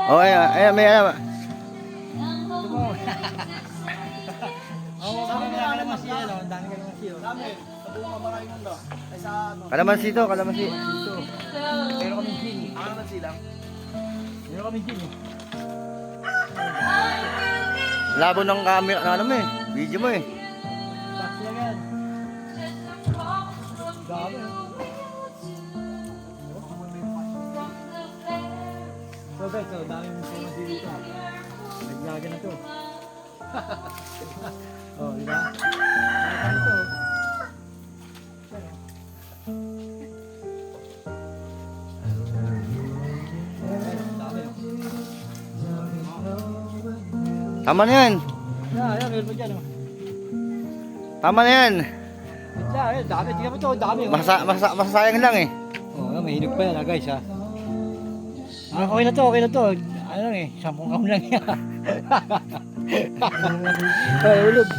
Oh, ayan, may alam. Kalamansi to, kalamansi. Pero kami gin. Kalamansi lang. Pero kami gin. Labo ng camera, ano mo eh, video mo eh. Box lang yan. Dami. So guys, so dami mong kalamansi dito. Naglaga na to. Oh, di ba? Ano to? Tama na yan. Yan, meron pa dyan, oh. Tama na yan. Yan, dami. Tingnan mo to, dami. Oh. Masasayang lang eh. Oh, may hinog pa yan, guys, ha. Okay na to, okay na to. Ano lang eh, 10 kahon lang yan. Ay, ulog.